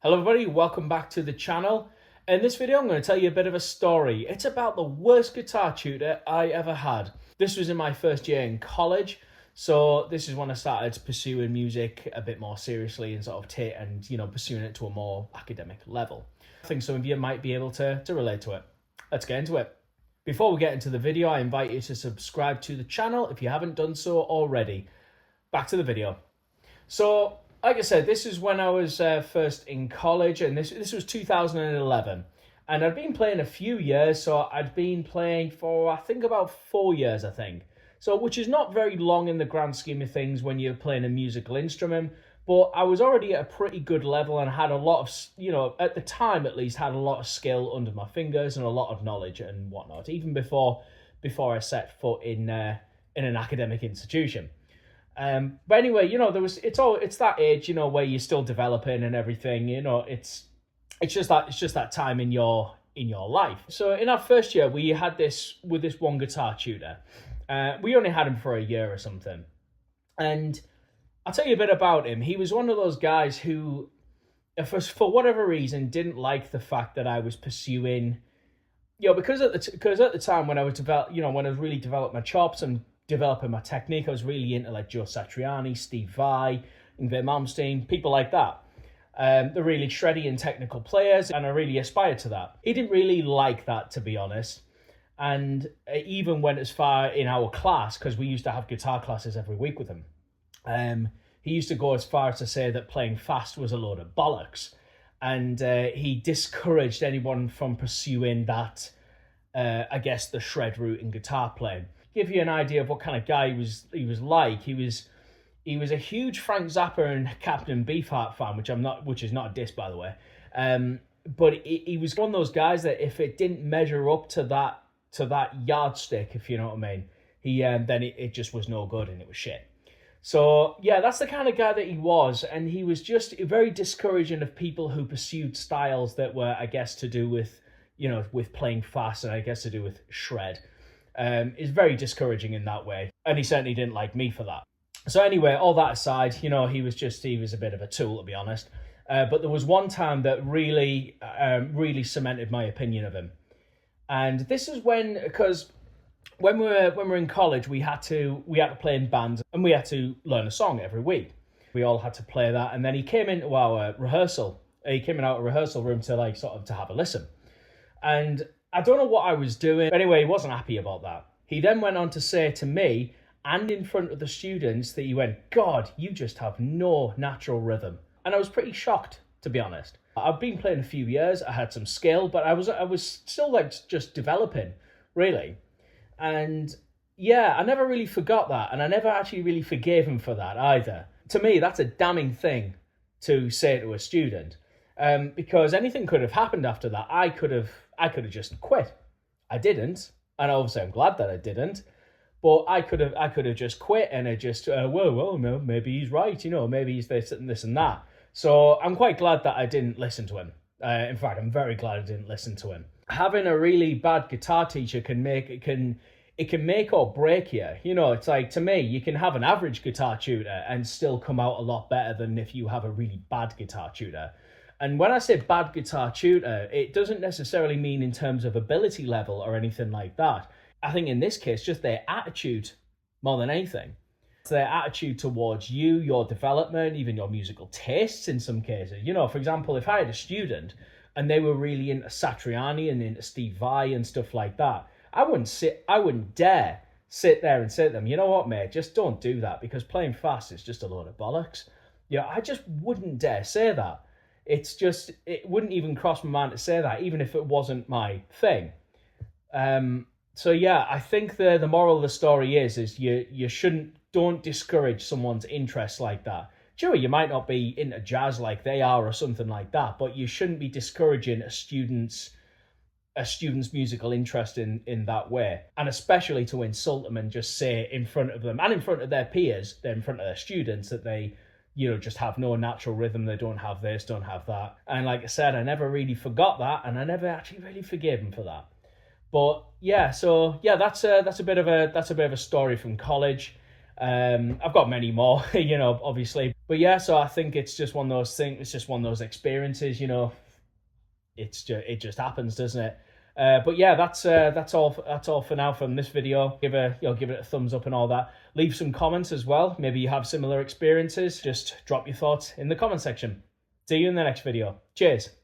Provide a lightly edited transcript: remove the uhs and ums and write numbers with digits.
Hello everybody, welcome back to the channel. In this video I'm going to tell you a bit of a story. It's about the worst guitar tutor I ever had. This was in my first year in college, so this is when I started pursuing music a bit more seriously and pursuing it to a more academic level. I think some of you might be able to relate to it. Let's get into it. Before we get into the video, I invite you to subscribe to the channel if you haven't done so already. Back to the video. So, like I said, this is when I was first in college, and this was 2011. And I'd been playing a few years, so I'd been playing for, I think, about 4 years, I think. So, which is not very long in the grand scheme of things when you're playing a musical instrument, but I was already at a pretty good level and had a lot of, at the time at least, had a lot of skill under my fingers and a lot of knowledge and whatnot, even before I set foot in an academic institution. But anyway, it's that age, where you're still developing and everything. It's just that time in your life. So in our first year, we had this one guitar tutor. We only had him for a year or something, and I'll tell you a bit about him. He was one of those guys who, for whatever reason, didn't like the fact that I was pursuing, because at the time when I was when I was really developing my chops and developing my technique, I was really into like Joe Satriani, Steve Vai, Yngwie Malmsteen, people like that. They're really shreddy and technical players, and I really aspired to that. He didn't really like that, to be honest, and even went as far in our class, because we used to have guitar classes every week with him. He used to go as far as to say that playing fast was a load of bollocks, and he discouraged anyone from pursuing that, the shred route in guitar playing. Give you an idea of what kind of guy he was like. He was a huge Frank Zappa and Captain Beefheart fan, which is not a diss, by the way. But he was one of those guys that if it didn't measure up to that yardstick, if you know what I mean, then it just was no good and it was shit. So yeah, that's the kind of guy that he was, and he was just very discouraging of people who pursued styles that were, I guess, to do with with playing fast and I guess to do with shred. Is very discouraging in that way, and he certainly didn't like me for that. So anyway, all that aside, he was a bit of a tool, to be honest. But there was one time that really cemented my opinion of him, and this is because when we were in college, we had to play in bands and we had to learn a song every week. We all had to play that, and then he came into our rehearsal. He came in our rehearsal room to have a listen, and I don't know what I was doing. Anyway, he wasn't happy about that. He then went on to say to me, and in front of the students, that he went, "God, you just have no natural rhythm." And I was pretty shocked, to be honest. I've been playing a few years. I had some skill, but I was still just developing, really. And yeah, I never really forgot that. And I never actually really forgave him for that either. To me, that's a damning thing to say to a student. Because anything could have happened after that. I could have just quit. I didn't, and obviously I'm glad that I didn't. But I could have just quit, and I just well, no, maybe he's right. Maybe he's this and this and that. So I'm quite glad that I didn't listen to him. In fact, I'm very glad I didn't listen to him. Having a really bad guitar teacher can make or break you. It's like, to me, you can have an average guitar tutor and still come out a lot better than if you have a really bad guitar tutor. And when I say bad guitar tutor, it doesn't necessarily mean in terms of ability level or anything like that. I think in this case, just their attitude more than anything. It's their attitude towards you, your development, even your musical tastes in some cases. For example, if I had a student and they were really into Satriani and into Steve Vai and stuff like that, I wouldn't dare sit there and say to them, "You know what, mate, just don't do that, because playing fast is just a load of bollocks." I just wouldn't dare say that. It wouldn't even cross my mind to say that, even if it wasn't my thing. So yeah, I think the moral of the story is don't discourage someone's interest like that. Sure, you might not be into jazz like they are or something like that, but you shouldn't be discouraging a student's musical interest in that way, and especially to insult them and just say in front of them and in front of their peers, in front of their students, that they just have no natural rhythm, they don't have this, don't have that. And like I said, I never really forgot that, and I never actually really forgave him for that. But yeah, so yeah, that's a bit of a story from college. I've got many more, obviously, But yeah, so I think it's just one of those things. It's just one of those experiences, you know. It just happens, doesn't it? But yeah, that's all for now from this video. Give it a thumbs up and all that. Leave some comments as well. Maybe you have similar experiences. Just drop your thoughts in the comment section. See you in the next video. Cheers.